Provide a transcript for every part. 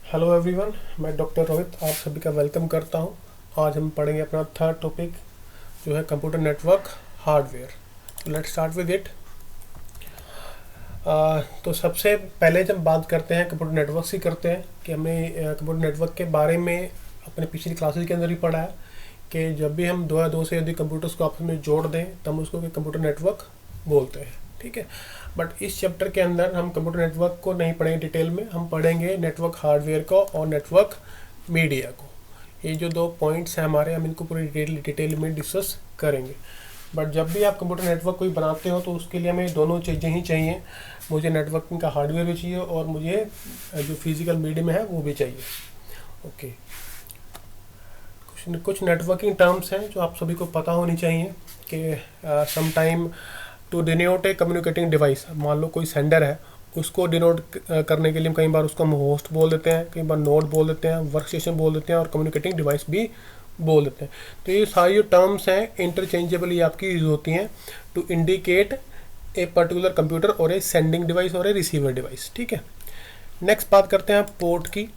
Hello everyone, मैं doctor Rohit आप सभी का वेलकम करता हूं। आज हम पढ़ेंगे अपना थर्ड टॉपिक जो है कंप्यूटर नेटवर्क हार्डवेयर। तो लेट्स स्टार्ट विद इट। तो सबसे पहले जब बात करते हैं कंप्यूटर नेटवर्क से करते हैं कि हमने कंप्यूटर नेटवर्क के बारे में अपने पिछली क्लासेस के अंदर ही पढ़ा है कि जब भी हम दो से अधिक कंप्यूटर्स को आपस में जोड़ दें तब हम उसको कंप्यूटर नेटवर्क बोलते हैं। ठीक है, बट इस चैप्टर के अंदर हम कंप्यूटर नेटवर्क को नहीं पढ़ेंगे डिटेल में, हम पढ़ेंगे नेटवर्क हार्डवेयर को और नेटवर्क मीडिया को। ये जो दो पॉइंट्स हैं हमारे, हम इनको पूरी डिटेल में डिस्कस करेंगे। बट जब भी आप कंप्यूटर नेटवर्क कोई बनाते हो तो उसके लिए हमें दोनों चीज़ें ही चाहिए। मुझे नेटवर्किंग का हार्डवेयर भी चाहिए और मुझे जो फिजिकल मीडियम है वो भी चाहिए। ओके, कुछ नेटवर्किंग टर्म्स हैं जो आप सभी को पता होनी चाहिए कि some time to denote a communicating device. मान लो कोई सेंडर है, उसको डिनोट करने के लिए कई बार उसको हम होस्ट बोल देते हैं, कई बार नोड बोल देते हैं, वर्क स्टेशन बोल देते हैं और कम्युनिकेटिंग डिवाइस भी बोल देते हैं। तो ये सारी जो टर्म्स हैं इंटरचेंजेबली आपकी यूज़ होती हैं to indicate a particular computer और ए सेंडिंग डिवाइस और ए रिसीवर डिवाइस। ठीक है, नेक्स्ट बात करते हैं पोर्ट की।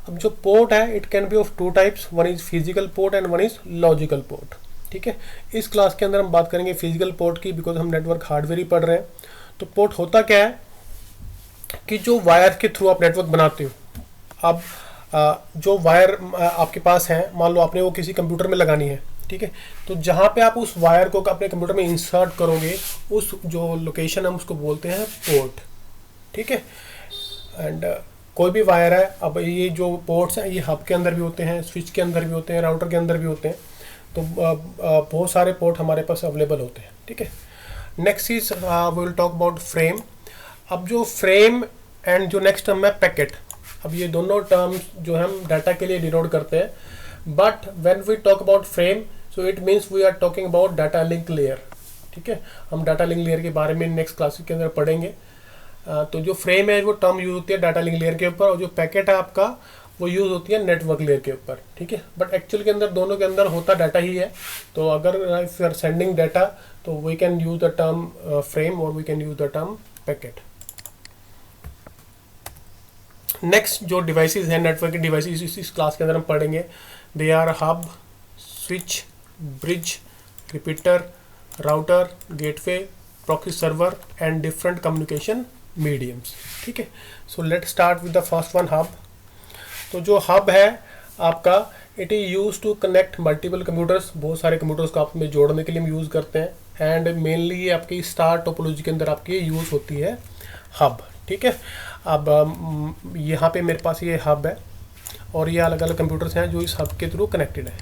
अब जो पोर्ट है it can be of two types, one is physical port and one is logical port. ठीक है, इस क्लास के अंदर हम बात करेंगे फिजिकल पोर्ट की, बिकॉज हम नेटवर्क हार्डवेयर ही पढ़ रहे हैं। तो पोर्ट होता क्या है कि जो वायर के थ्रू आप नेटवर्क बनाते हो। अब जो वायर आपके पास है, मान लो आपने वो किसी कंप्यूटर में लगानी है। ठीक है, तो जहाँ पे आप उस वायर को अपने कंप्यूटर में इंसर्ट करोगे, उस जो लोकेशन हम उसको बोलते हैं पोर्ट। ठीक है, एंड कोई भी वायर है, अब ये जो पोर्ट्स हैं ये हब के अंदर भी होते हैं, स्विच के अंदर भी होते हैं, राउटर के अंदर भी होते हैं। तो बहुत सारे पोर्ट हमारे पास अवेलेबल होते हैं। ठीक है, next is we will talk about frame. अब जो फ्रेम एंड जो नेक्स्ट टर्म है पैकेट, अब ये दोनों टर्म्स जो हम डाटा के लिए डिनोट करते हैं। But when we talk about frame so it means we are talking about data link layer. ठीक है, हम डाटा लिंक लेयर के बारे में नेक्स्ट क्लासेस के अंदर पढ़ेंगे। तो जो फ्रेम है वो टर्म यूज होती है डाटा लिंक लेयर के ऊपर, और जो पैकेट है आपका वो यूज़ होती है नेटवर्क लेयर के ऊपर। ठीक है, बट एक्चुअल के अंदर दोनों के अंदर होता डाटा ही है। तो अगर if you are sending data तो we can use the term frame और we can use the term packet. Next जो डिवाइसेस हैं नेटवर्क के डिवाइसेस इस क्लास के अंदर हम पढ़ेंगे, they are hub, switch, bridge, repeater, router, gateway, proxy server and different communication mediums. ठीक है, so let start with the first one, hub. तो जो हब है आपका, it is use to connect multiple computers, बहुत सारे कंप्यूटर्स को आपस में जोड़ने के लिए हम यूज़ करते हैं। एंड मेनली ये आपकी स्टार टोपोलॉजी के अंदर आपकी यूज़ होती है हब। ठीक है, अब यहाँ पे मेरे पास ये हब है और ये अलग अलग कंप्यूटर्स हैं जो इस हब के थ्रू कनेक्टेड है।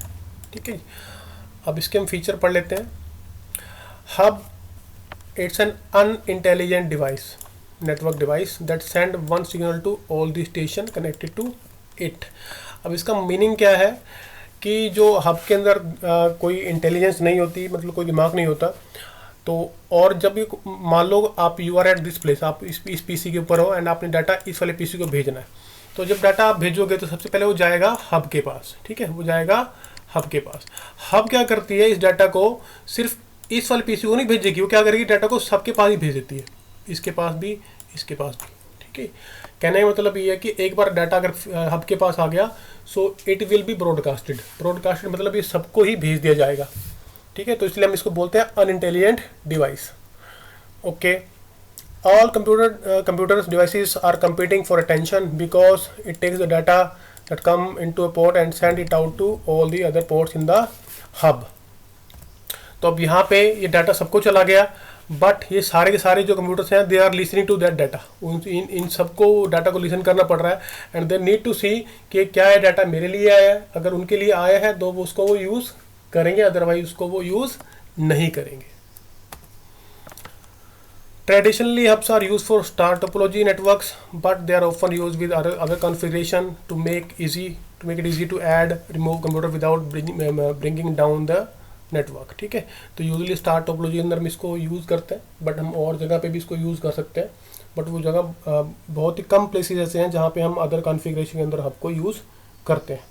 ठीक है, अब इसके हम फीचर पढ़ लेते हैं। Hub, it's an unintelligent device, network device that send one signal to all the station connected to it. अब इसका मीनिंग क्या है कि जो हब के अंदर कोई इंटेलिजेंस नहीं होती, मतलब कोई दिमाग नहीं होता। तो और जब ये मान लो आप you are at this place, आप इस पीसी के ऊपर हो एंड आपने डाटा इस वाले पीसी को भेजना है। तो जब डाटा आप भेजोगे तो सबसे पहले वो जाएगा हब के पास। ठीक है, वो जाएगा हब के पास। हब क्या करती है, इस डाटा को सिर्फ इस वाले पीसी को नहीं भेजेगी, वो क्या करेगी, डाटा को सबके पास ही भेज देती है, इसके पास भी, इसके पास भी। ठीक है, कहने का मतलब ये है कि एक बार डाटा अगर हब के पास आ गया so it will be broadcasted. Broadcasted मतलब ये सबको ही भेज दिया जाएगा। ठीक है, तो इसलिए हम इसको बोलते हैं unintelligent device. Okay, all computers devices are competing for attention because it takes the data that come into a port and send it out to all the other ports in the hub. तो अब यहाँ पे ये data सबको चला गया, but ये सारे के सारे जो कंप्यूटर्स हैं they are listening to that data. इन सबको डाटा को लिसन करना पड़ रहा है and they need to see कि क्या है डाटा मेरे लिए आया है। अगर उनके लिए आया है तो वो उसको वो यूज़ करेंगे, अदरवाइज उसको वो यूज़ नहीं करेंगे। Traditionally, hubs are used for star topology networks, but they are often used with other configuration to make it easy to add, remove computer without bringing down the network. ठीक है, तो usually star topology के अंदर हम इसको use करते हैं, but हम और जगह पे भी इसको यूज़ कर सकते हैं। बट वो जगह बहुत ही कम प्लेसेस ऐसे हैं जहाँ पे हम अदर कॉन्फ़िगरेशन के अंदर हब को यूज़ करते हैं।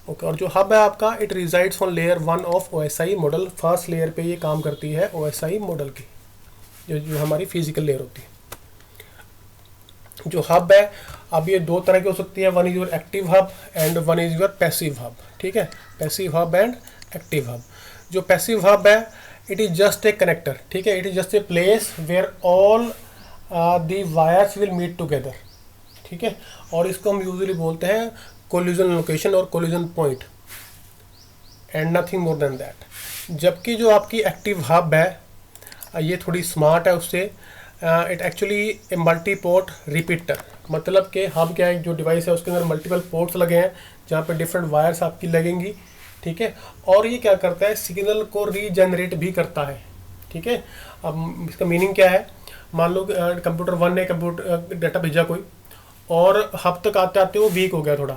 ओके, और जो हब है आपका, it resides on layer 1 of OSI model. First layer पे ये काम करती है OSI मॉडल की, जो हमारी फिजिकल लेयर होती है। जो हब है अब ये दो तरह की हो सकती है, one is your active hub and one is your passive hub, ठीक है, passive hub and active hub. जो पैसिव हब है it is just a connector, ठीक है, it is just a place where all the wires will meet together, ठीक है, और इसको हम यूजुअली बोलते हैं कोलिजन लोकेशन और collision point and nothing more than that. जबकि जो आपकी एक्टिव हब है ये थोड़ी स्मार्ट है उससे, it actually a multi port repeater, मतलब कि हब क्या है, जो डिवाइस है उसके अंदर मल्टीपल पोर्ट्स लगे हैं जहाँ पे डिफरेंट वायर्स आपकी लगेंगी, ठीक है, और ये क्या करता है, सिग्नल को रीजनरेट भी करता है, ठीक है। अब इसका मीनिंग क्या है, मान लो कंप्यूटर 1 ने कंप्यूटर डाटा भेजा कोई और हब तक आते आते वो वीक हो गया थोड़ा,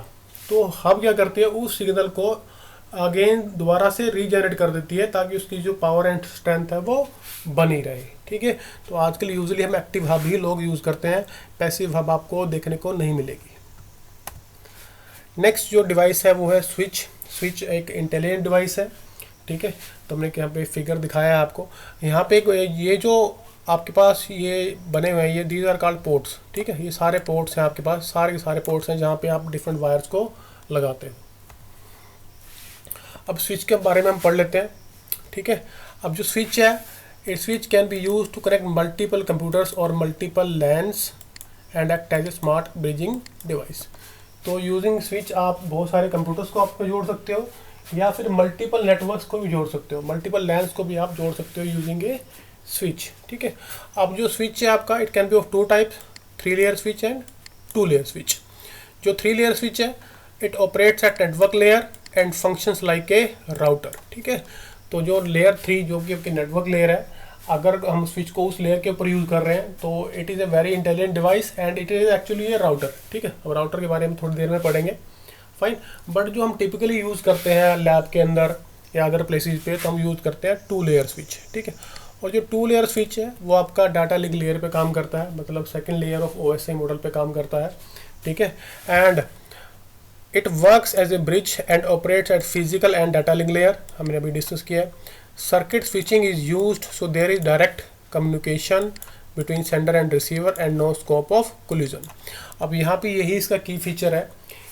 तो हब क्या करती है उस सिग्नल को अगेन दोबारा से रीजनरेट कर देती है ताकि उसकी जो पावर एंड स्ट्रेंथ है वो बनी रहे, ठीक है। तो आजकल यूजुअली हम एक्टिव हब ही लोग यूज़ करते हैं, पैसिव हब आपको देखने को नहीं मिलेगी। नेक्स्ट जो डिवाइस है वो है स्विच। स्विच एक इंटेलिजेंट डिवाइस है, ठीक है, तो हमने यहाँ पे फिगर दिखाया है आपको। यहाँ पे ये जो आपके पास ये बने हुए हैं ये दीज आर कॉल्ड पोर्ट्स, ठीक है, ये सारे पोर्ट्स हैं आपके पास, सारे के सारे पोर्ट्स हैं जहाँ पे आप डिफरेंट वायर्स को लगाते हैं। अब स्विच के बारे में हम पढ़ लेते हैं, ठीक है। अब जो स्विच है, it switch can be use to connect multiple computers और multiple LANs and act as a smart bridging device. तो यूजिंग स्विच आप बहुत सारे कंप्यूटर्स को आप जोड़ सकते हो या फिर मल्टीपल नेटवर्क्स को भी जोड़ सकते हो, मल्टीपल लैन्स को भी आप जोड़ सकते हो यूजिंग ए स्विच, ठीक है। अब जो स्विच है आपका it can be of two types, 3 layer switch and 2 layer switch. जो 3 लेयर स्विच है it operates at network layer and functions like a router, ठीक है। तो जो लेयर 3 जो कि आपकी नेटवर्क लेयर है, अगर हम स्विच को उस लेयर के ऊपर यूज़ कर रहे हैं तो it is a very intelligent device and it is actually A router, ठीक है। अब राउटर के बारे में थोड़ी देर में पढ़ेंगे, फाइन। बट जो हम टिपिकली यूज़ करते हैं लैब के अंदर या अदर प्लेसेस पे तो हम यूज़ करते हैं 2 लेयर स्विच, ठीक है। और जो 2 लेयर स्विच है वो आपका डाटा लिंक लेयर पे काम करता है, मतलब second layer of OSI model पे काम करता है, ठीक है। And it works as a bridge and operates at physical and data link layer, हमने अभी डिस्कस किया है। Circuit switching is used so there is direct communication between sender and receiver and no scope of collision. अब यहाँ पे यही इसका की फीचर है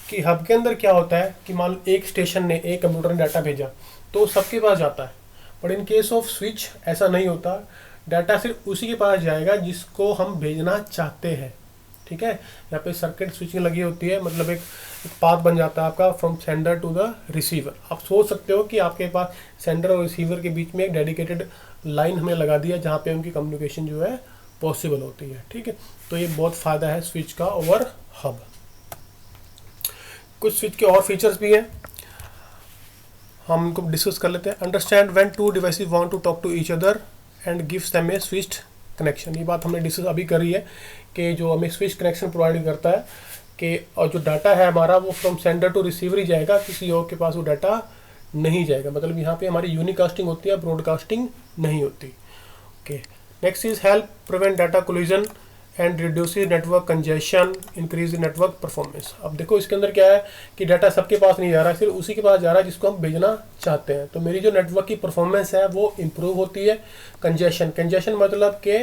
कि हब के अंदर क्या होता है कि मान लो एक स्टेशन ने एक कंप्यूटर ने डाटा भेजा तो सबके पास जाता है, but in case off switch ऐसा नहीं होता, डाटा सिर्फ उसी के पास जाएगा जिसको हम भेजना चाहते हैं, ठीक है। यहाँ पे सर्किट स्विचिंग लगी होती है, मतलब एक पाथ बन जाता है आपका from sender to the receiver. आप सोच सकते हो कि आपके पास सेंडर और रिसीवर के बीच में एक डेडिकेटेड लाइन हमें लगा दी है जहाँ पे उनकी कम्युनिकेशन जो है पॉसिबल होती है, ठीक है। तो ये बहुत फ़ायदा है स्विच का ओवर हब। कुछ स्विच के और फीचर्स भी हैं, हम उनको डिस्कस कर लेते हैं। Understand when 2 devices want to talk to each other and gives them a switched connection. ये बात हमने डिस्कस अभी करी है कि जो हमें स्विच कनेक्शन प्रोवाइड करता है कि और जो डाटा है हमारा वो फ्रॉम सेंडर टू रिसीवर ही जाएगा, किसी और के पास वो डाटा नहीं जाएगा, मतलब यहाँ पे हमारी यूनिकास्टिंग होती है, ब्रॉडकास्टिंग नहीं होती, okay. Next is help prevent data collision and reduces network congestion, increase network performance. अब देखो इसके अंदर क्या है कि डाटा सबके पास नहीं जा रहा है, सिर्फ उसी के पास जा रहा है जिसको हम भेजना चाहते हैं, तो मेरी जो नेटवर्क की परफॉर्मेंस है वो इम्प्रूव होती है। कंजेशन, कंजेशन मतलब कि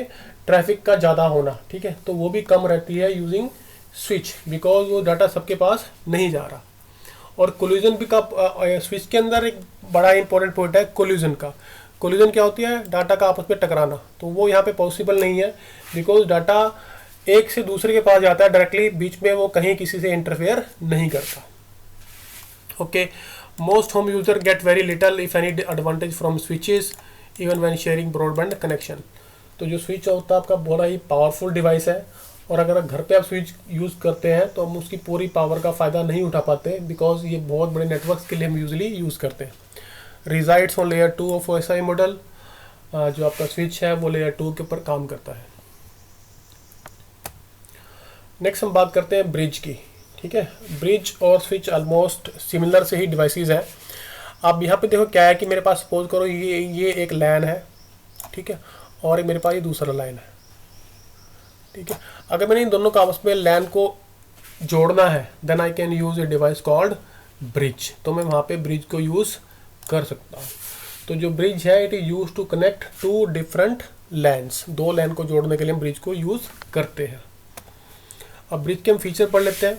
ट्रैफिक का ज़्यादा होना, ठीक है, तो वो भी कम रहती है यूजिंग स्विच, बिकॉज वो डाटा सबके पास नहीं जा रहा। और कोलिजन भी का स्विच के अंदर एक बड़ा इंपॉर्टेंट पॉइंट है कोलिजन का। कोलिजन क्या होती है, डाटा का आपस में टकराना, तो वो यहाँ पे पॉसिबल नहीं है बिकॉज डाटा एक से दूसरे के पास जाता है डायरेक्टली, बीच में वो कहीं किसी से इंटरफेयर नहीं करता, okay. Most home user get very little if any advantage from switches even when sharing broadband connection. तो जो स्विच होता है आपका बड़ा ही पावरफुल डिवाइस है, और अगर घर पे आप स्विच यूज़ करते हैं तो हम उसकी पूरी पावर का फ़ायदा नहीं उठा पाते बिकॉज ये बहुत बड़े नेटवर्क्स के लिए हम यूजली यूज़ करते हैं। Resides on layer 2 of OSI model, जो आपका स्विच है वो लेयर 2 के ऊपर काम करता है। नेक्स्ट हम बात करते हैं ब्रिज की, ठीक है। ब्रिज और स्विच ऑलमोस्ट सिमिलर से ही डिवाइसेस हैं। अब यहाँ पे देखो क्या है कि मेरे पास सपोज करो ये एक लैन है, ठीक है, और मेरे पास ये दूसरा लाइन है, ठीक है। अगर मैंने इन दोनों का आपस में लैन को जोड़ना है then I can use a device called bridge, तो मैं वहाँ पे ब्रिज को यूज़ कर सकता हूँ। तो जो ब्रिज है it is use to connect 2 different LANs, 2 LAN को जोड़ने के लिए हम ब्रिज को यूज़ करते हैं। अब ब्रिज के हम फीचर पढ़ लेते हैं।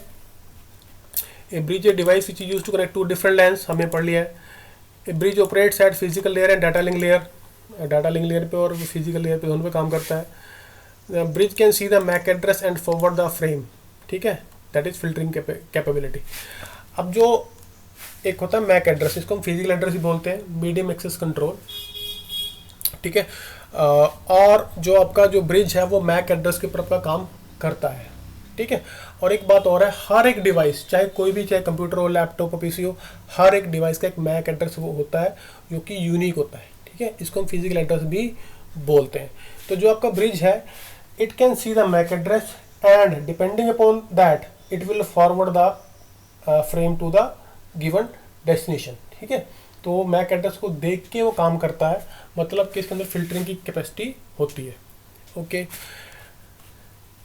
A bridge a device which is use to connect to different LANs, हमने पढ़ लिया है। A bridge operates at physical layer and data link layer, data link layer पे और फिजिकल लेयर पे दोनों पे काम करता है। Bridge can see the MAC address and forward the frame, ठीक है, दैट इज फिल्टरिंग कैपेबिलिटी। अब जो एक होता है मैक एड्रेस, इसको हम फिजिकल एड्रेस ही बोलते हैं, मीडियम एक्सेस कंट्रोल, ठीक है। और जो आपका जो ब्रिज है वो मैक एड्रेस के ऊपर का काम करता है, ठीक है। और एक बात और है, हर एक डिवाइस, चाहे कोई भी, चाहे कंप्यूटर हो, लैपटॉप हो, पीसी हो, हर एक डिवाइस का एक मैक एड्रेस वो होता है जो कि यूनिक होता है, ठीक है। इसको हम फिजिकल एड्रेस भी बोलते हैं। तो जो आपका ब्रिज है, it can see the MAC address and depending upon that it will forward the frame to the given destination, ठीक है। तो मैक एड्रेस को देख के वो काम करता है, मतलब कि इसके अंदर फिल्टरिंग की कैपेसिटी होती है, okay.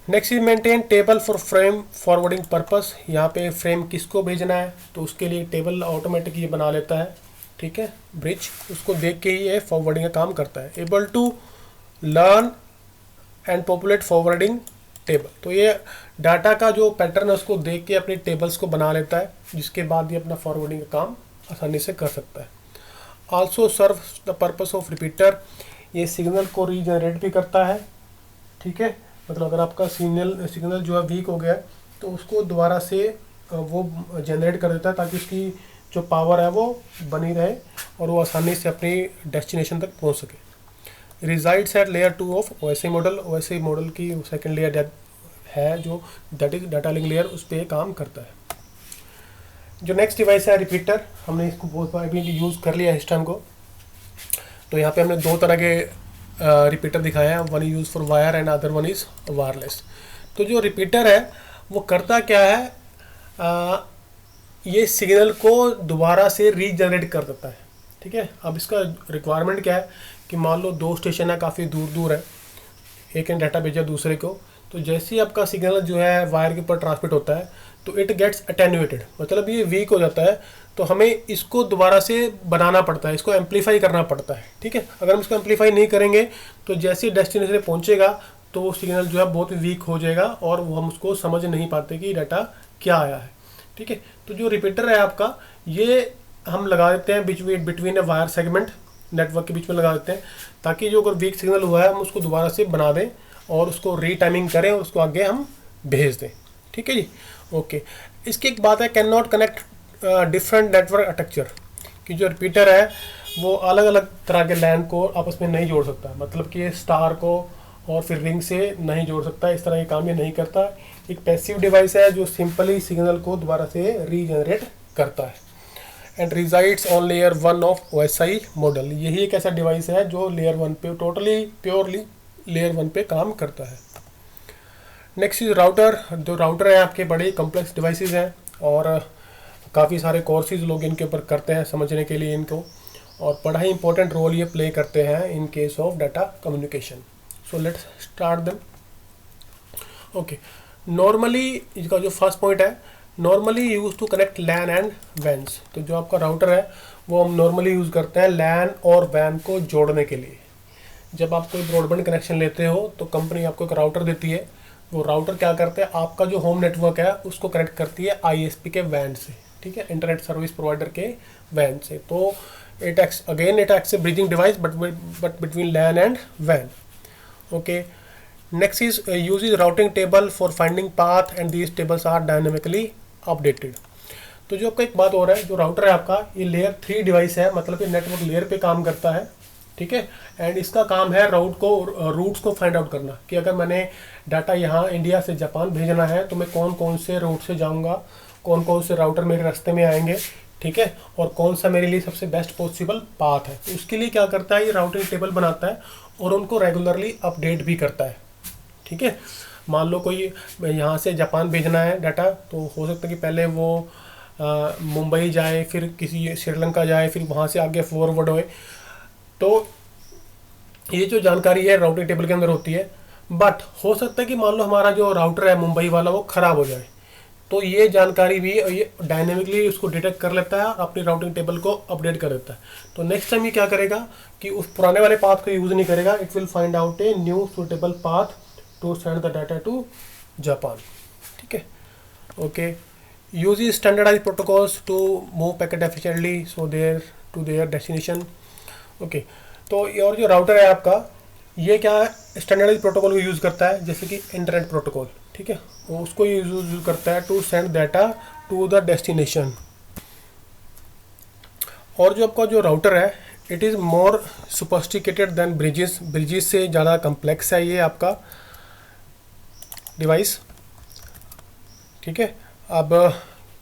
Next is maintain table for frame forwarding purpose. यहाँ पे फ्रेम किसको भेजना है तो उसके लिए टेबल ऑटोमेटिक ये बना लेता है, ठीक है। ब्रिज उसको देख के ही ये फॉरवर्डिंग का काम करता है। Able to learn and populate forwarding table, तो ये डाटा का जो पैटर्न है उसको देख के अपनी टेबल्स को बना लेता है, जिसके बाद ये अपना फॉरवर्डिंग का काम आसानी से कर सकता है। Also serve the purpose of repeater, ये सिग्नल को रीजनरेट भी करता है, ठीक है। मतलब अगर आपका सिग्नल जो है वीक हो गया तो उसको दोबारा से वो जनरेट कर देता है, ताकि उसकी जो पावर है वो बनी रहे और वो आसानी से अपनी डेस्टिनेशन तक पहुंच सके। Resides at layer 2 of OSI model, OSI model की सेकंड लेयर है जो that is data link layer, उस पर काम करता है। जो नेक्स्ट डिवाइस है रिपीटर, हमने इसको बहुत बार भी यूज़ कर लिया है इस टाइम को। तो यहाँ पे हमने दो तरह के रिपीटर दिखाया है, one use for wire and other one is wireless. तो जो रिपीटर है वो करता क्या है, ये सिग्नल को दोबारा से रीजनरेट कर देता है, ठीक है। अब इसका रिक्वायरमेंट क्या है कि मान लो दो स्टेशन है, काफ़ी दूर दूर है, एक ने डाटा भेजा दूसरे को, तो जैसे ही आपका सिग्नल जो है वायर के ऊपर ट्रांसमिट होता है तो इट गेट्स अटेन्यूएटेड, मतलब ये वीक हो जाता है, तो हमें इसको दोबारा से बनाना पड़ता है, इसको एम्पलीफाई करना पड़ता है, ठीक है। अगर हम इसको एम्पलीफाई नहीं करेंगे तो जैसे ही डेस्टिनेशन पहुंचेगा तो वो सिग्नल जो है बहुत वीक हो जाएगा और वो हम उसको समझ नहीं पाते कि डाटा क्या आया है, ठीक है। तो जो रिपीटर है आपका, ये हम लगा देते हैं between a wire segment, network के बीच में लगा देते हैं, ताकि जो अगर वीक सिग्नल हुआ है हम उसको दोबारा से बना दें और उसको रीटाइमिंग करें और उसको आगे हम भेज दें, ठीक है जी, ओके। इसकी एक बात है, can not connect different network architecture, कि जो रिपीटर है वो अलग अलग तरह के लैन को आपस में नहीं जोड़ सकता, मतलब कि स्टार को और फिर रिंग से नहीं जोड़ सकता, इस तरह के काम ये नहीं करता। एक पैसिव डिवाइस है जो सिंपली सिग्नल को दोबारा से रीजनरेट करता है। And resides on layer 1 of OSI model, यही एक ऐसा डिवाइस है जो लेयर 1 पे टोटली प्योरली लेयर 1 पे काम करता है। Next is router. जो राउटर है आपके बड़े कॉम्प्लेक्स डिवाइसेस हैं और काफ़ी सारे कोर्सेज लोग इनके ऊपर करते हैं समझने के लिए इनको, और बड़ा ही इंपॉर्टेंट रोल ये प्ले करते हैं in case of data communication. So let's start them. Okay, normally इसका जो फर्स्ट पॉइंट है, normally use to connect LAN and WANs. तो जो आपका राउटर है वो हम नॉर्मली यूज़ करते हैं लैन और वैन को जोड़ने के लिए। जब आप कोई ब्रॉडबैंड कनेक्शन लेते हो तो कंपनी आपको एक राउटर देती है, वो राउटर क्या करता है, आपका जो होम नेटवर्क है उसको कनेक्ट करती है आईएसपी के वैन से, ठीक है, इंटरनेट सर्विस प्रोवाइडर के वैन से। तो it acts a bridging device but between LAN and वैन, okay. Next is use is routing table for finding path and these tables are dynamically updated. तो जो आपका एक बात हो रहा है, जो राउटर है आपका ये लेयर 3 डिवाइस है, मतलब ये नेटवर्क लेयर पे काम करता है, ठीक है। एंड इसका काम है रूट्स को फाइंड आउट करना, कि अगर मैंने डाटा यहाँ इंडिया से जापान भेजना है तो मैं कौन कौन से रूट से जाऊँगा, कौन कौन से राउटर मेरे रास्ते में आएंगे, ठीक है, और कौन सा मेरे लिए सबसे बेस्ट पॉसिबल पाथ है। तो उसके लिए क्या करता है, ये राउटिंग टेबल बनाता है और उनको रेगुलरली अपडेट भी करता है, ठीक है। मान लो कोई यहाँ से जापान भेजना है डाटा, तो हो सकता है कि पहले वो मुंबई जाए, फिर किसी श्रीलंका जाए, फिर वहाँ से आगे फॉरवर्ड होए। तो ये जो जानकारी है राउटिंग टेबल के अंदर होती है, बट हो सकता है कि मान लो हमारा जो राउटर है मुंबई वाला वो ख़राब हो जाए, तो ये जानकारी भी ये डायनेमिकली उसको डिटेक्ट कर लेता है और अपनी राउटिंग टेबल को अपडेट कर देता है। तो नेक्स्ट टाइम ये क्या करेगा कि उस पुराने वाले पाथ को यूज़ नहीं करेगा, it will find out a new suitable path to send the data to Japan, ठीक Okay, uses standardized protocols to move packet efficiently so their to their destination. Okay, तो ये और जो राउटर है आपका, ये क्या है, स्टैंडर्डाइज प्रोटोकॉल को यूज़ करता है, जैसे कि इंटरनेट प्रोटोकॉल, ठीक है, वो उसको यूज़ करता है to send data to the destination. और जो आपका जो राउटर है, it is more sophisticated than bridges, bridges से ज़्यादा कम्प्लेक्स है ये आपका डिवाइस, ठीक है। अब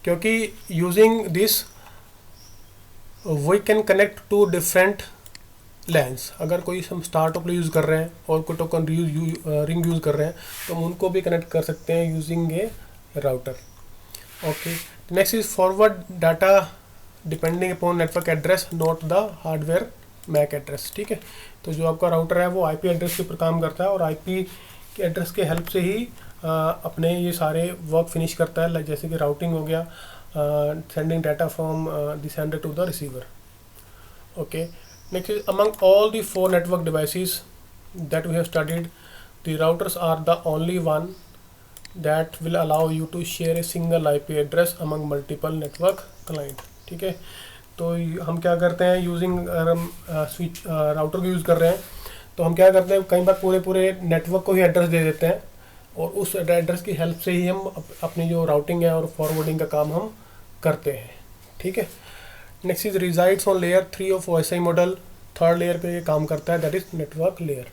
क्योंकि using this we can connect to different LANs, अगर कोई हम स्टार टोकन यूज़ कर रहे हैं और कोई टोकन रिंग यूज़ कर रहे हैं तो हम उनको भी कनेक्ट कर सकते हैं using a router. Okay, next is forward data depending upon network address not the hardware MAC address, ठीक है। तो जो आपका राउटर है वो आईपी एड्रेस के ऊपर काम करता है और आईपी के एड्रेस के हेल्प से ही अपने ये सारे वर्क फिनिश करता है, जैसे कि राउटिंग हो गया, sending data from the sender to the receiver. Okay, next is among all the 4 network devices that we have studied, the routers are the only one that will allow you to share a single IP address among multiple network client, ठीक है। तो हम क्या करते हैं, using अगर हम switch router को यूज़ कर रहे हैं तो हम क्या करते हैं, कई बार पूरे नेटवर्क को ही एड्रेस दे देते हैं और उस एड्रेस की हेल्प से ही हम अपनी जो राउटिंग है और फॉरवर्डिंग का काम हम करते हैं, ठीक है। Next is resides on layer 3 of OSI model, third layer पे ये काम करता है, that is network layer.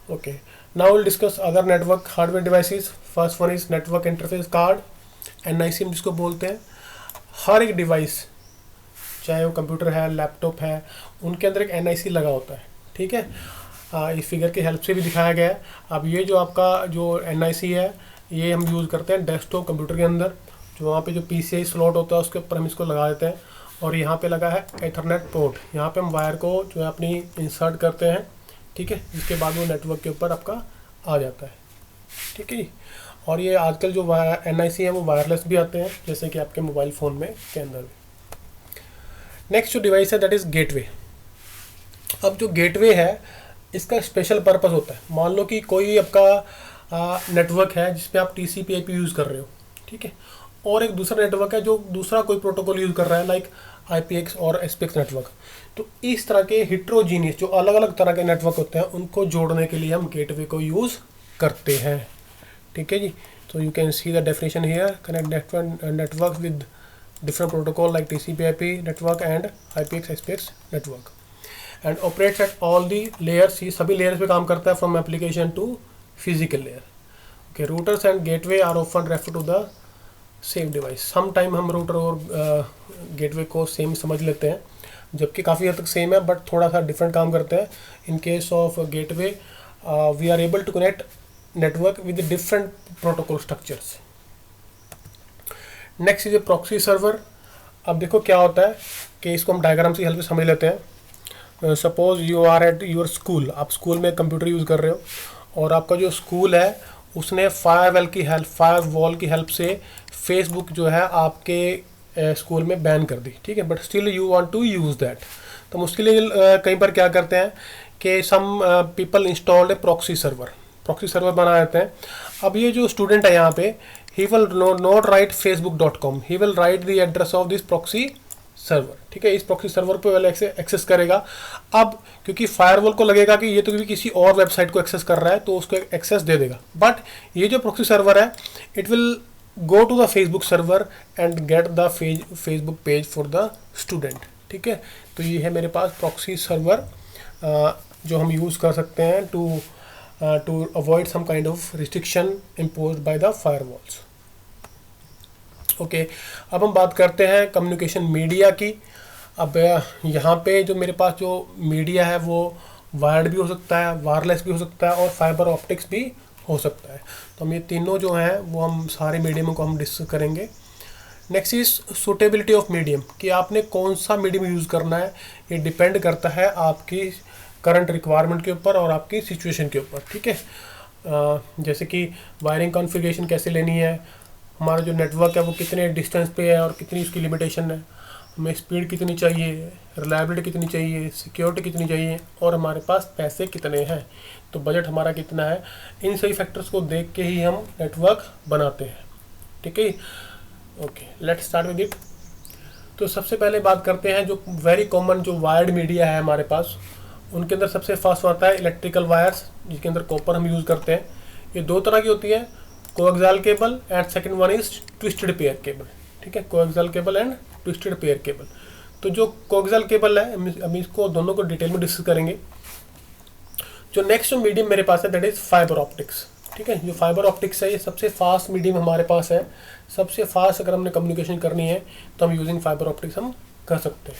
Okay, now will discuss other network hardware devices. First one is network interface card, NIC हम जिसको बोलते हैं। हर एक डिवाइस, चाहे वो कंप्यूटर है, लैपटॉप है, उनके अंदर एक NIC लगा होता है, ठीक है। इस फिगर की हेल्प से भी दिखाया गया है। अब ये जो आपका जो NIC है, ये हम यूज़ करते हैं डेस्कटॉप कंप्यूटर के अंदर, जो वहाँ पे जो PCI स्लॉट होता है उसके ऊपर हम इसको लगा देते हैं और यहाँ पे लगा है एथरनेट पोर्ट, यहाँ पे हम वायर को जो है अपनी इंसर्ट करते हैं, ठीक है, जिसके बाद वो नेटवर्क के ऊपर आपका आ जाता है, ठीक है। और ये आजकल जो NIC है वो वायरलेस भी आते हैं, जैसे कि आपके मोबाइल फ़ोन में के अंदर। नेक्स्ट जो डिवाइस है दैट इज़ गेटवे। अब जो गेटवे है इसका स्पेशल पर्पस होता है, मान लो कि कोई आपका नेटवर्क है जिसपे आप TCP/IP यूज़ कर रहे हो, ठीक है, और एक दूसरा नेटवर्क है जो दूसरा कोई प्रोटोकॉल यूज़ कर रहा है, लाइक IPX और SPX नेटवर्क। तो इस तरह के हिट्रोजीनियस जो अलग अलग तरह के नेटवर्क होते हैं उनको जोड़ने के लिए हम गेटवे को यूज़ करते हैं, ठीक है जी। तो you can see the definition here, connect network with different protocol like TCP/IP network and IPX SPX network and operates at all the layers. ये सभी लेयर्स पे काम करता है, from application to physical layer. Okay, routers and gateway are often refer to the same device. Some time हम router और gateway को same समझ लेते हैं, जबकि काफ़ी हद तक सेम है बट थोड़ा सा डिफरेंट काम करते हैं। In case of gateway we are able to connect network with different protocol structures. Next is a proxy server. अब देखो क्या होता है कि इसको हम डायग्राम से हेल्प से समझ लेते हैं। Suppose you are at your school, आप स्कूल में कंप्यूटर यूज़ कर रहे हो और आपका जो स्कूल है उसने फायरवॉल की हेल्प से फेसबुक जो है आपके स्कूल में बैन कर दी, ठीक है, but still you want to use that. तो हम उसके लिए कई बार क्या करते हैं कि सम पीपल इंस्टॉल्ड ए प्रॉक्सी सर्वर बना देते हैं। अब ये जो स्टूडेंट है यहाँ पे, he will not right facebook.com, he will write the address of this proxy server, ठीक है। इस प्रॉक्सी सर्वर पे वाले एक्सेस करेगा। अब क्योंकि फायरवॉल को लगेगा कि ये तो भी किसी और वेबसाइट को एक्सेस कर रहा है तो उसको एक्सेस दे देगा, बट ये जो प्रॉक्सी सर्वर है it will go to the Facebook server and get the Facebook page for the student, ठीक है। तो ये है मेरे पास प्रॉक्सी सर्वर जो हम यूज़ कर सकते हैं to avoid some kind of restriction imposed by the firewalls. Okay, अब हम बात करते हैं कम्युनिकेशन मीडिया की। अब यहाँ पे जो मेरे पास जो मीडिया है वो वायर्ड भी हो सकता है, वायरलेस भी हो सकता है और फाइबर ऑप्टिक्स भी हो सकता है। तो हम ये तीनों जो हैं वो हम सारे मीडियम को हम डिस्कस करेंगे। Next is suitability of medium, कि आपने कौन सा मीडियम यूज़ करना है, ये डिपेंड करता है आपकी करंट रिक्वायरमेंट के ऊपर और आपकी सिचुएशन के ऊपर, ठीक है। जैसे कि वायरिंग कॉन्फ़िगरेशन कैसे लेनी है, हमारा जो नेटवर्क है वो कितने डिस्टेंस पे है और कितनी उसकी लिमिटेशन है, हमें स्पीड कितनी चाहिए, रिलायबिलिटी कितनी चाहिए, सिक्योरिटी कितनी चाहिए और हमारे पास पैसे कितने हैं, तो बजट हमारा कितना है। इन सभी फैक्टर्स को देख के ही हम नेटवर्क बनाते हैं, ठीक है। Okay, let's start with it. तो सबसे पहले बात करते हैं जो वेरी कॉमन जो वायर्ड मीडिया है हमारे पास, उनके अंदर सबसे फास्ट आता है इलेक्ट्रिकल वायर्स, जिसके अंदर कॉपर हम यूज़ करते हैं। ये दो तरह की होती है, coaxial cable and second one is twisted pair cable. ठीक है, coaxial cable and twisted pair cable. तो जो कोएक्सियल केबल है हम इसको दोनों को डिटेल में डिस्कस करेंगे। जो नेक्स्ट मीडियम मेरे पास है दैट इज फाइबर ऑप्टिक्स। ठीक है, जो फाइबर ऑप्टिक्स है ये सबसे फास्ट मीडियम हमारे पास है। सबसे फास्ट अगर हमने कम्युनिकेशन करनी है तो हम यूजिंग फाइबर ऑप्टिक्स हम कर सकते हैं।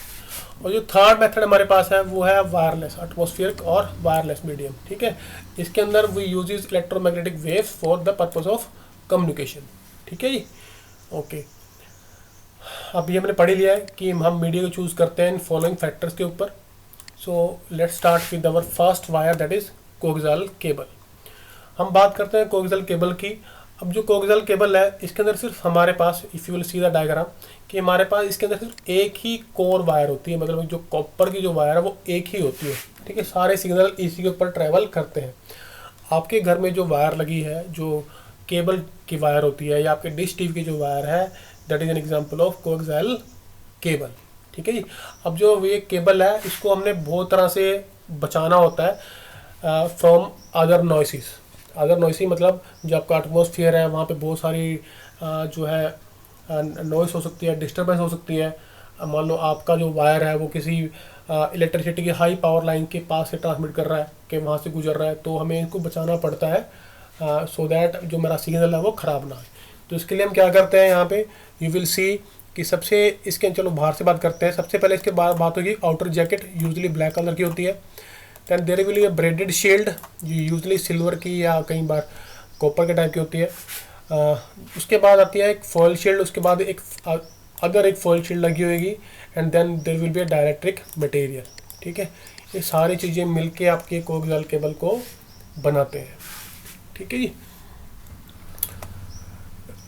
और जो थर्ड मेथड हमारे पास है वो है वायरलेस, एटमॉस्फेरिक और वायरलेस मीडियम। ठीक है, इसके अंदर we use electromagnetic waves for the purpose of communication. ठीक है जी, ओके। अब ये हमने पढ़ ही लिया है कि हम मीडिया को चूज़ करते हैं इन फॉलोइंग फैक्टर्स के ऊपर। So let's start with our first wire that is coaxial cable. हम बात करते हैं कोएक्सियल केबल की। अब जो कोएक्सियल केबल है इसके अंदर सिर्फ हमारे पास, if you will see the diagram, कि हमारे पास इसके अंदर सिर्फ एक ही कोर वायर होती है, मतलब जो कॉपर की जो वायर है वो एक ही होती है। ठीक है, सारे सिग्नल इसी के ऊपर ट्रैवल करते हैं। आपके घर में जो वायर लगी है, जो केबल की वायर होती है, या आपके डिश टीवी की जो वायर है, that is an example of coaxial cable. ठीक है जी। अब जो ये केबल है इसको हमने बहुत तरह से बचाना होता है from other noises. Other noisy मतलब जो आपका एटमॉस्फेयर है वहाँ पे बहुत सारी जो है नॉइस हो सकती है, डिस्टर्बेंस हो सकती है। मान लो आपका जो वायर है वो किसी इलेक्ट्रिसिटी की हाई पावर लाइन के पास से ट्रांसमिट कर रहा है, कि वहाँ से गुजर रहा है, तो हमें इनको बचाना पड़ता है सो दैट जो मेरा सिग्नल है वो ख़राब ना हो। तो इसके लिए हम क्या करते हैं, यहाँ पे यू विल सी कि सबसे इसके, चलो बाहर से बात करते हैं। सबसे पहले इसके बाद बात होगी outer jacket, usually black colour की होती है। Then there will be a braided shield, जो यूजली सिल्वर की या कई बार कॉपर के टाइप की होती है। उसके बाद आती है एक फॉयल शील्ड, उसके बाद एक अगर एक फॉयल शील्ड लगी होगी, and then there will be a dielectric material. ठीक है, ये सारी चीज़ें मिलके आपके कोएक्सियल केबल को बनाते हैं। ठीक है जी,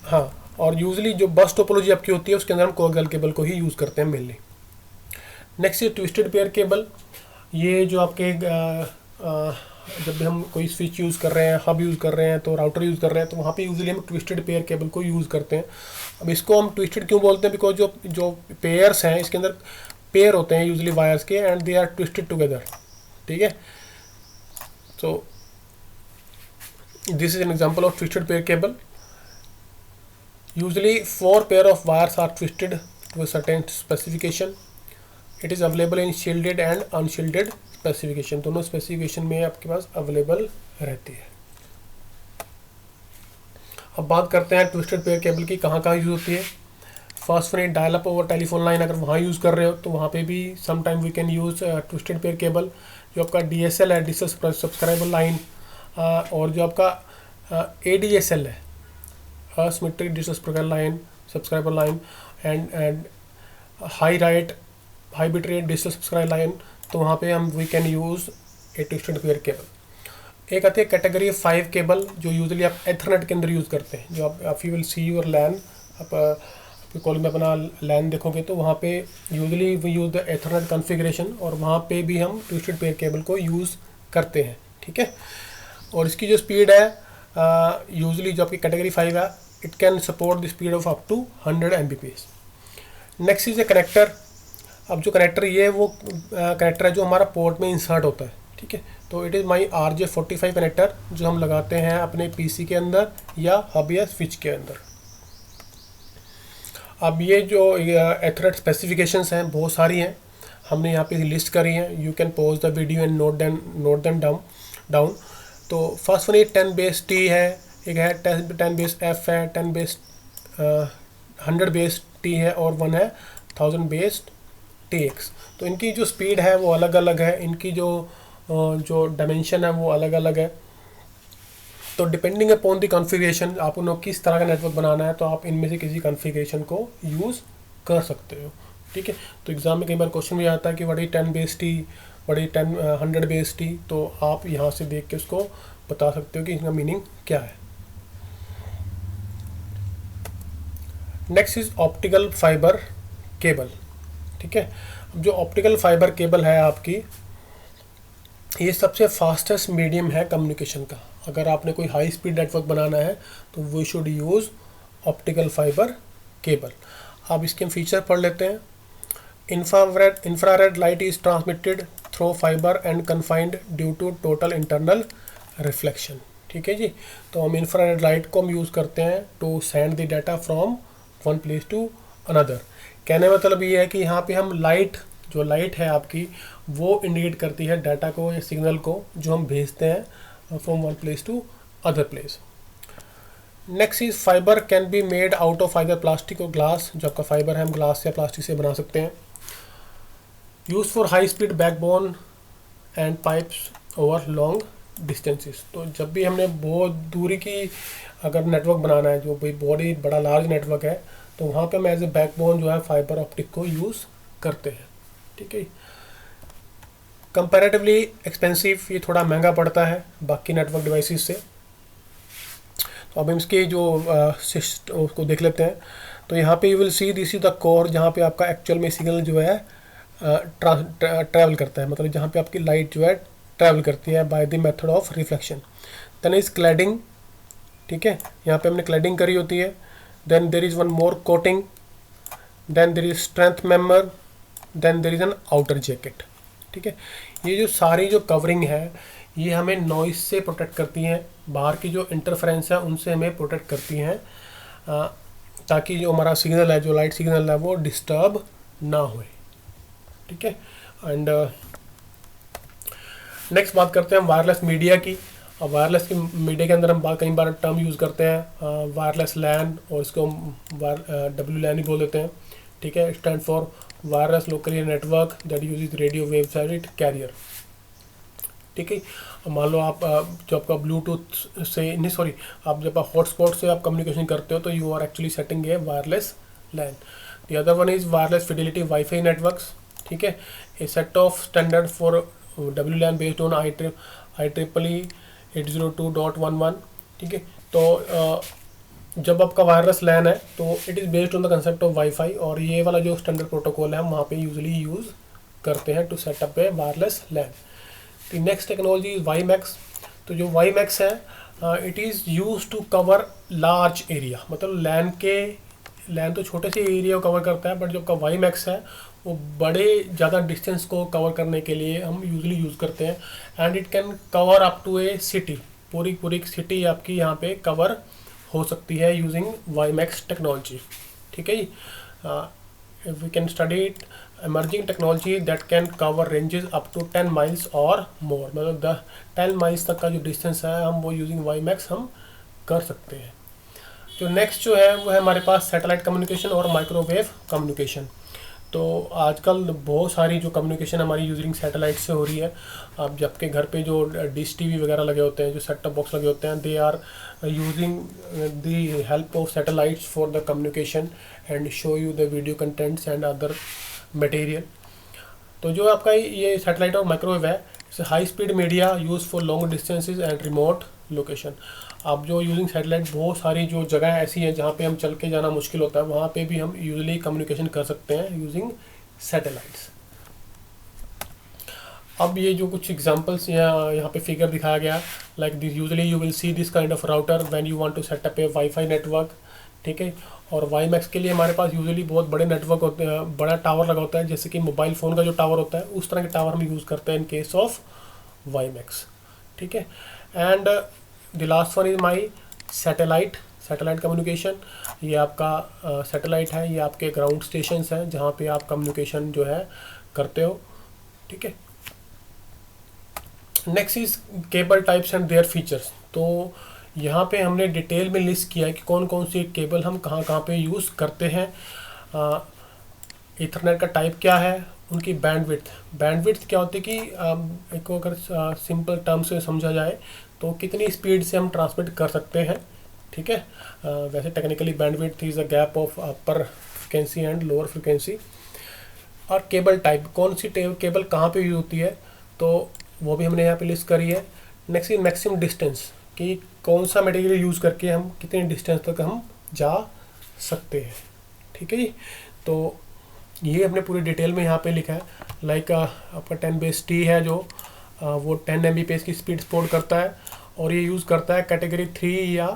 हाँ। और यूजली जो बस टोपोलॉजी आपकी होती है उसके अंदर हम कोएक्सियल केबल को ही यूज़ करते हैं मेनली। नेक्स्ट है ट्विस्टेड पेयर केबल। ये जो आपके जब भी हम कोई स्विच यूज़ कर रहे हैं, हब यूज़ कर रहे हैं, तो राउटर यूज़ कर रहे हैं, तो वहाँ पे यूजली हम ट्विस्टेड पेयर केबल को यूज़ करते हैं। अब इसको हम ट्विस्टेड क्यों बोलते हैं, बिकॉज जो पेयर्स हैं इसके अंदर पेयर होते हैं यूजली वायर्स के, and they are twisted together. ठीक है, so this is an example of twisted pair cable. Usually 4 pair of wires are twisted to a certain specification. It is available in shielded and unshielded specification. दोनों specification में आपके पास available रहती है। अब बात करते हैं twisted pair cable की कहाँ कहाँ यूज़ होती है। First one dial up over telephone line, अगर वहाँ यूज़ कर रहे हो तो वहाँ पे भी sometime we can use twisted pair cable. जो आपका DSL है, डिजिटल सब्सक्राइबर लाइन, और जो आपका ADSL है, asymmetric digital subscriber line and high bitrate digital subscriber line, तो वहाँ पे हम we can use a twisted pair cable. एक आती है कैटेगरी 5 केबल, जो यूजली आप एथरनेट के अंदर यूज़ करते हैं। जो आप you will see your LAN, आप आपके कॉलेज में अपना लैन देखोगे तो वहाँ पे usually we use the Ethernet configuration, और वहाँ पे भी हम ट्विस्टेड पेयर केबल को यूज़ करते हैं। ठीक है, और इसकी जो स्पीड है यूजली जो आपकी कैटेगरी 5 है, it can support the speed of up to 100 Mbps। Next is a connector. अब जो कनेक्टर ये वो कनेक्टर है जो हमारा पोर्ट में इंसर्ट होता है। ठीक है, तो it is my RJ45 connector, जो हम लगाते हैं अपने PC के अंदर या हब या स्विच के अंदर। अब ये जो एथरनेट स्पेसिफिकेशंस हैं बहुत सारी हैं, हमने यहाँ पे लिस्ट करी हैं। You can pause the video and note them down. तो फर्स्ट वन ये 10 बेस T है, एक है 10 बेस F है, 10 बेस 100 बेस T है, और वन है 1000 बेस TX। तो इनकी जो स्पीड है वो अलग अलग है, इनकी जो डायमेंशन है वो अलग अलग है। तो डिपेंडिंग अपॉन द कॉन्फ़िगरेशन, आप उन्हें किस तरह का नेटवर्क बनाना है, तो आप इनमें से किसी कॉन्फ़िगरेशन को यूज़ कर सकते हो। ठीक है, तो एग्ज़ाम में कई बार क्वेश्चन भी आता है कि what is 10 base T, what is 100 base T, तो आप यहाँ से देख के उसको बता सकते हो कि इसका मीनिंग क्या है। Next is optical fibre cable. ठीक है, जो ऑप्टिकल फाइबर केबल है आपकी, ये सबसे फास्टेस्ट मीडियम है कम्युनिकेशन का। अगर आपने कोई हाई स्पीड नेटवर्क बनाना है तो we should use optical fibre cable. अब इसके हम फीचर पढ़ लेते हैं। Infrared light is transmitted through fibre and confined due to total internal reflection. ठीक है जी, तो हम इंफ्रारेड लाइट को हम यूज़ करते हैं to send the data from one place to another. कहने का मतलब ये है कि यहाँ पे हम लाइट, जो लाइट है आपकी, वो इंडिकेट करती है डाटा को या सिग्नल को जो हम भेजते हैं from one place to other place. Next is fibre can be made out of fibre plastic और ग्लास। जो आपका फाइबर है हम ग्लास या प्लास्टिक से बना सकते हैं। Use for high speed backbone and pipes over long distances. तो जब भी हमने बहुत दूरी की अगर नेटवर्क बनाना है, जो भाई बहुत ही बड़ा लार्ज नेटवर्क है, तो वहाँ पे हम एज ए बैकबोन जो है फाइबर ऑप्टिक को यूज़ करते हैं। ठीक है, कंपैरेटिवली एक्सपेंसिव, ये थोड़ा महंगा पड़ता है बाकी नेटवर्क डिवाइसेस से। तो अब हम इसके जो उसको देख लेते हैं। तो यहाँ पे you will see this is the core, जहाँ पे आपका एक्चुअल में सिग्नल जो है ट्रैवल करता है, मतलब जहाँ पे आपकी लाइट जो है ट्रैवल करती है by the method of reflection. Then is cladding. ठीक है, यहाँ पे हमने क्लैडिंग करी होती है। Then there is one more coating, then there is strength member, then there is an outer jacket. ठीक है, ये जो सारी जो कवरिंग है ये हमें नॉइस से प्रोटेक्ट करती हैं, बाहर की जो इंटरफेरेंस है उनसे हमें प्रोटेक्ट करती हैं, ताकि जो हमारा सिग्नल है, जो लाइट सिग्नल है, वो डिस्टर्ब ना होए। ठीक है, एंड नेक्स्ट बात करते हैं वायरलेस मीडिया की। और वायरलेस की मीडिया के अंदर हम कई बार टर्म यूज़ करते हैं वायरलेस लैन, और इसको हम WLAN ही बोल देते हैं। ठीक है, stand for wireless local network that uses radio wave guided carrier. ठीक है, मान लो आप जो आपका ब्लूटूथ से नहीं, सॉरी, आप जब आप हॉटस्पॉट से आप कम्युनिकेशन करते हो तो you are actually setting a wireless LAN. The other one is wireless fidelity WiFi networks. ठीक है, a set of standard for WLAN based on IEEE 802.11। ठीक है, तो जब आपका वायरलेस लैन है तो it is based on the concept of wifi, और ये वाला जो स्टैंडर्ड प्रोटोकॉल है हम वहाँ पे यूजुअली यूज़ करते हैं to set up a wireless LAN. The next technology is WiMAX। तो जो WiMAX है it is use to cover large area, मतलब लैन तो छोटे से एरिया को कवर करता है, बट जो आपका WiMAX है वो बड़े ज़्यादा डिस्टेंस को कवर करने के लिए हम यूजली यूज़ करते हैं। And it can cover up to a city, पूरी सिटी आपकी यहाँ पे कवर हो सकती है यूजिंग WiMAX टेक्नोलॉजी। ठीक है जी, we can study it emerging technology that can cover ranges up to 10 miles और more, मतलब 10 miles तक का जो डिस्टेंस है हम वो यूजिंग WiMAX हम कर सकते हैं। जो नेक्स्ट जो है वो है हमारे पास सैटेलाइट कम्युनिकेशन और माइक्रोवेव कम्युनिकेशन। तो आजकल बहुत सारी जो कम्युनिकेशन हमारी यूजिंग सैटेलाइट से हो रही है। अब जबकि घर पे जो डिश TV वगैरह लगे होते हैं, जो सेट टॉप बॉक्स लगे होते हैं, they are using the help of satellites for the communication and show you the video contents and other material. तो जो आपका ये सैटेलाइट और माइक्रोवेव है, इसे high speed media use for long distances and remote location. अब जो using satellite बहुत सारी जो जगह ऐसी हैं जहाँ पे हम चल के जाना मुश्किल होता है, वहाँ पे भी हम यूजली कम्युनिकेशन कर सकते हैं यूजिंग सैटेलाइट्स। अब ये जो कुछ एग्जांपल्स यहाँ पे फिगर दिखाया गया, like this usually you will see this kind of router when you want to set up a WiFi network. ठीक है, और WiMAX के लिए हमारे पास यूजुअली बहुत बड़े नेटवर्क होते हैं, बड़ा टावर लगा होता है, जैसे कि मोबाइल फ़ोन का जो टावर होता है उस तरह के टावर हम यूज़ करते हैं इन केस ऑफ WiMAX। ठीक है, and the last one is my satellite communication. ये आपका सैटेलाइट है, ये आपके ग्राउंड स्टेशंस हैं जहाँ पे आप कम्युनिकेशन जो है करते हो। ठीक है, next is cable types and their features. तो यहाँ पे हमने डिटेल में लिस्ट किया है कि कौन कौन सी केबल हम कहाँ पे यूज़ करते हैं, इथरनेट का टाइप क्या है, उनकी बैंडविड्थ क्या होती है कि एक अगर सिंपल टर्म से समझा जाए तो कितनी स्पीड से हम ट्रांसमिट कर सकते हैं। ठीक है, वैसे technically bandwidth is a gap of upper frequency and lower frequency. और केबल टाइप, कौन सी केबल कहाँ पे यूज होती है, तो वो भी हमने यहाँ पे लिस्ट करी है। नेक्स्ट इज मैक्सिमम डिस्टेंस, कि कौन सा मटेरियल यूज़ करके हम कितने डिस्टेंस तक हम जा सकते हैं। ठीक है जी, तो ये हमने पूरी डिटेल में यहाँ पे लिखा है। लाइक आपका 10BASE-T है जो वो 10 Mbps की स्पीड सपोर्ट करता है, और ये यूज़ करता है कैटेगरी 3 या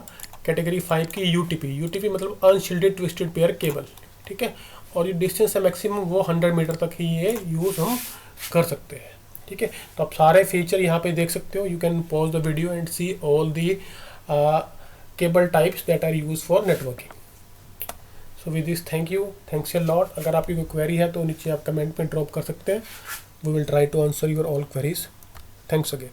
कैटेगरी 5 की यूटीपी मतलब अनशील्डेड ट्विस्टेड पेयर केबल, ठीक है। और ये डिस्टेंस है मैक्सिमम वो 100 मीटर तक ही ये यूज़ हम कर सकते हैं, ठीक है। तो आप सारे फीचर यहाँ पे देख सकते हो। You can pause the video and see all the cable types that are use for networking. So with this thanks a lot. अगर आपकी कोई क्वेरी है तो नीचे आप कमेंट में ड्रॉप कर सकते हैं। We will try to answer your all queries. Thanks again.